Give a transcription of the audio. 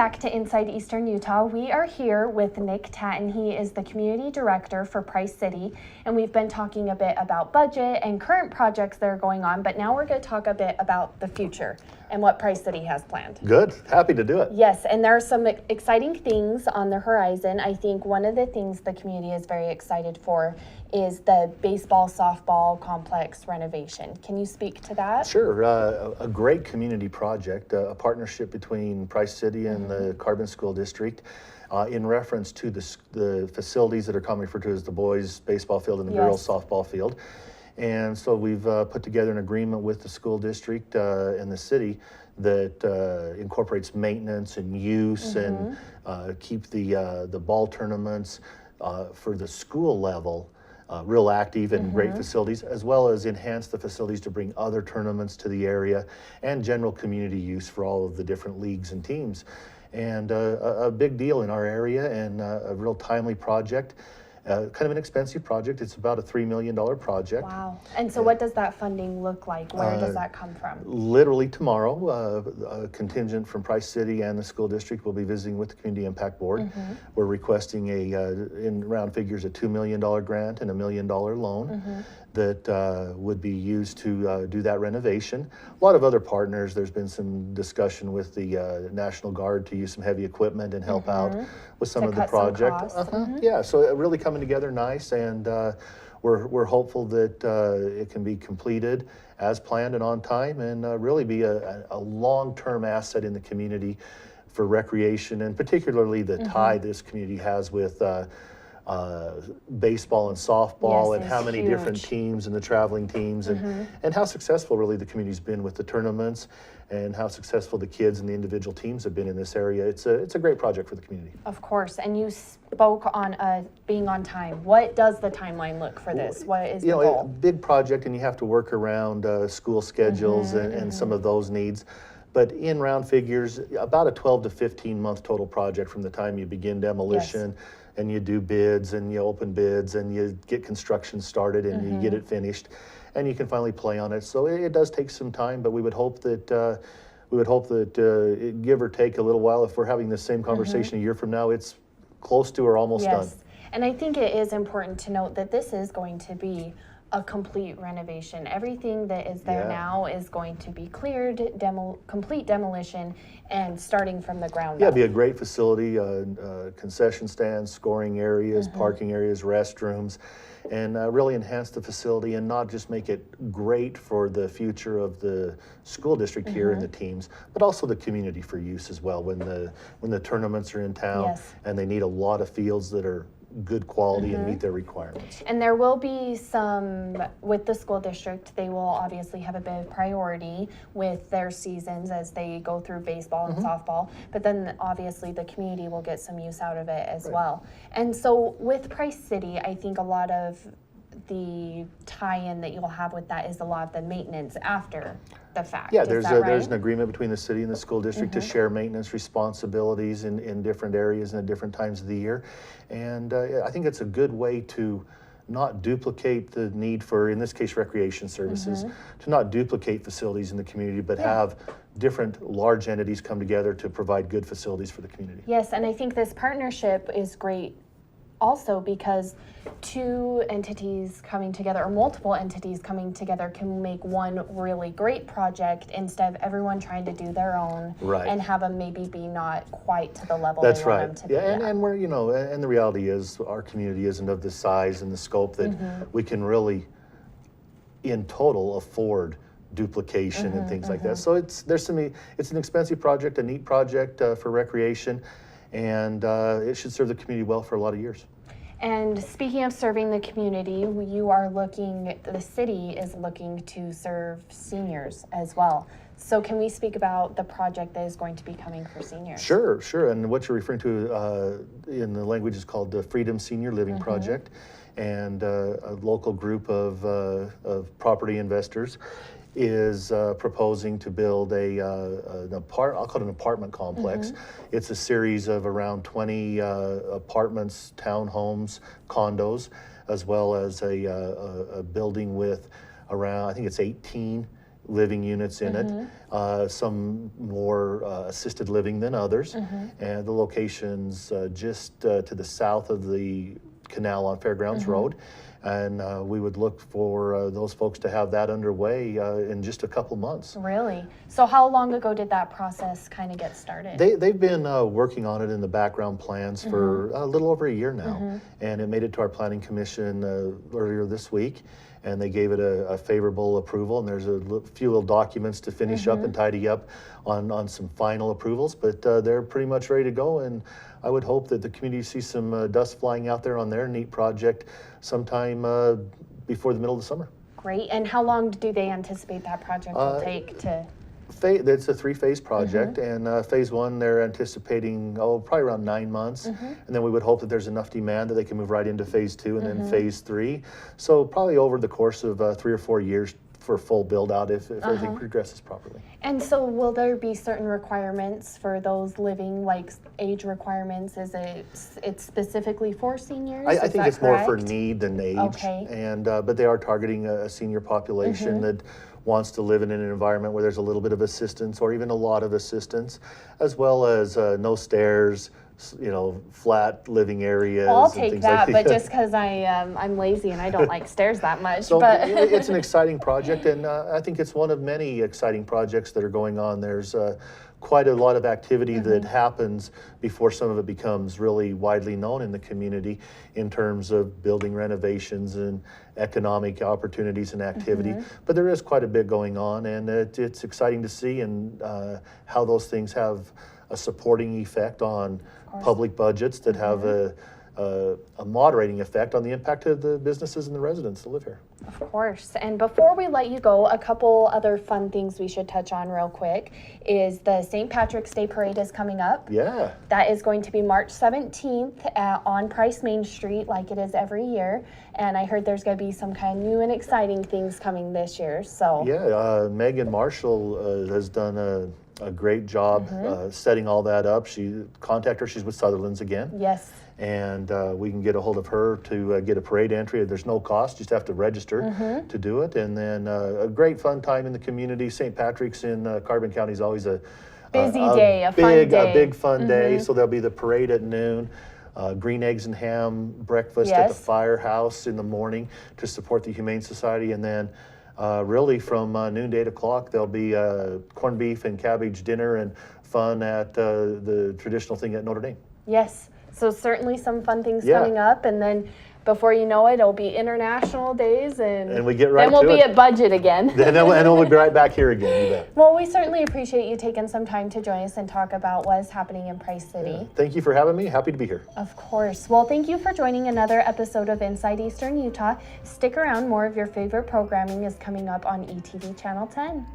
back to Inside Eastern Utah. We are here with Nick Tatton. He is the Community Director for Price City, and we've been talking a bit about budget and current projects that are going on, but now we're going to talk a bit about the future and what Price City has planned. Good. Happy to do it. Yes, and there are some exciting things on the horizon. I think one of the things the community is very excited for is the baseball, softball complex renovation. Can you speak to that? Sure. A great community project, a partnership between Price City and the Carbon School District in reference to the facilities that are commonly referred to as the boys' baseball field and the girls' softball field. And so we've put together an agreement with the school district and the city that incorporates maintenance and use and keep the ball tournaments for the school level real active and great facilities, as well as enhance the facilities to bring other tournaments to the area and general community use for all of the different leagues and teams. And a big deal in our area and a real timely project. Kind of an expensive project. It's about a $3 million project. Wow. And so what does that funding look like? Where does that come from? Literally tomorrow, a contingent from Price City and the school district will be visiting with the Community Impact Board. We're requesting in round figures, a $2 million grant and $1 million loan that would be used to do that renovation. A lot of other partners, there's been some discussion with the National Guard to use some heavy equipment and help out with some of the project. Yeah, so it really coming together nice, and we're hopeful that it can be completed as planned and on time, and really be a long-term asset in the community for recreation, and particularly the tie this community has with baseball and softball, and how many different teams and the traveling teams, and how successful really the community's been with the tournaments, and how successful the kids and the individual teams have been in this area. It's a great project for the community. Of course, and you spoke on being on time. What does the timeline look for this? What is the goal? A big project, and you have to work around school schedules and some of those needs. But in round figures, about a 12 to 15 month total project from the time you begin demolition and you do bids and you open bids and you get construction started and you get it finished and you can finally play on it. So it does take some time, but we would hope that it, give or take a little while, if we're having the same conversation a year from now, it's close to or almost done. And I think it is important to note that this is going to be a complete renovation. Everything that is there now is going to be cleared, complete demolition, and starting from the ground up. It'd be a great facility, concession stands, scoring areas, parking areas, restrooms, and really enhance the facility and not just make it great for the future of the school district here and the teams, but also the community for use as well when the tournaments are in town and they need a lot of fields that are good quality and meet their requirements. And there will be some, with the school district, they will obviously have a bit of priority with their seasons as they go through baseball and softball, but then obviously the community will get some use out of it as well. And so with Price City, I think a lot of the tie-in that you'll have with that is a lot of the maintenance after the fact. Yeah, there's an agreement between the city and the school district to share maintenance responsibilities in different areas and at different times of the year. And I think it's a good way to not duplicate the need for, in this case, recreation services, to not duplicate facilities in the community, but have different large entities come together to provide good facilities for the community. Yes, and I think this partnership is great also because two entities coming together, or multiple entities coming together, can make one really great project instead of everyone trying to do their own and have them maybe be not quite to the level they want them to be. And we're, and the reality is our community isn't of the size and the scope that we can really, in total, afford duplication and things like that. So it's an expensive project, a neat project for recreation, and it should serve the community well for a lot of years. And speaking of serving the community, the city is looking to serve seniors as well. So can we speak about the project that is going to be coming for seniors? Sure. And what you're referring to in the language is called the Freedom Senior Living Project, and a local group of property investors is proposing to build I'll call it an apartment complex. It's a series of around 20 apartments, townhomes, condos, as well as a building with around, I think it's 18 living units in it, some more assisted living than others. And the location's just to the south of the canal on Fairgrounds Road. And we would look for those folks to have that underway in just a couple months. Really? So how long ago did that process kind of get started? They've been working on it in the background plans for a little over a year now. And it made it to our planning commission earlier this week. And they gave it a favorable approval. And there's a few little documents to finish up and tidy up on some final approvals. But they're pretty much ready to go. And I would hope that the community sees some dust flying out there on their neat project sometime before the middle of the summer. Great. And how long do they anticipate that project will take to? It's a 3-phase project, and phase 1 they're anticipating probably around 9 months, and then we would hope that there's enough demand that they can move right into phase 2 and then phase 3. So probably over the course of 3 or 4 years for full build out if everything progresses properly. And so will there be certain requirements for those living, like age requirements? Is it's specifically for seniors? I think it's correct? more for need than age. Okay. And but they are targeting a senior population that wants to live in an environment where there's a little bit of assistance or even a lot of assistance, as well as no stairs, flat living areas. Well, I'll and take things that, like but just because I'm lazy and I don't like stairs that much. So but it's an exciting project, and I think it's one of many exciting projects that are going on. There's quite a lot of activity that happens before some of it becomes really widely known in the community in terms of building renovations and economic opportunities and activity. But there is quite a bit going on, and it's exciting to see and how those things have a supporting effect on public budgets that have a moderating effect on the impact of the businesses and the residents that live here. Of course. And before we let you go, a couple other fun things we should touch on real quick is the St. Patrick's Day Parade is coming up. Yeah. That is going to be March 17th on Price Main Street like it is every year. And I heard there's going to be some kind of new and exciting things coming this year. So Yeah, Megan Marshall has done a great job setting all that up. Contact her, she's with Sutherland's again. Yes. And we can get a hold of her to get a parade entry. There's no cost, just have to register to do it. And then a great fun time in the community. St. Patrick's in Carbon County is always a busy day, a fun day. A big fun day. So there'll be the parade at noon. Green eggs and ham breakfast at the firehouse in the morning to support the Humane Society. And then really from noon to 8 o'clock, there'll be corned beef and cabbage dinner and fun at the traditional thing at Notre Dame. Yes. So certainly some fun things coming up, and then before you know it, it'll be international days, and we get right then we'll to be it. at budget again. and then we'll be right back here again. You bet. Well, we certainly appreciate you taking some time to join us and talk about what is happening in Price City. Yeah. Thank you for having me. Happy to be here. Of course. Well, thank you for joining another episode of Inside Eastern Utah. Stick around. More of your favorite programming is coming up on ETV Channel 10.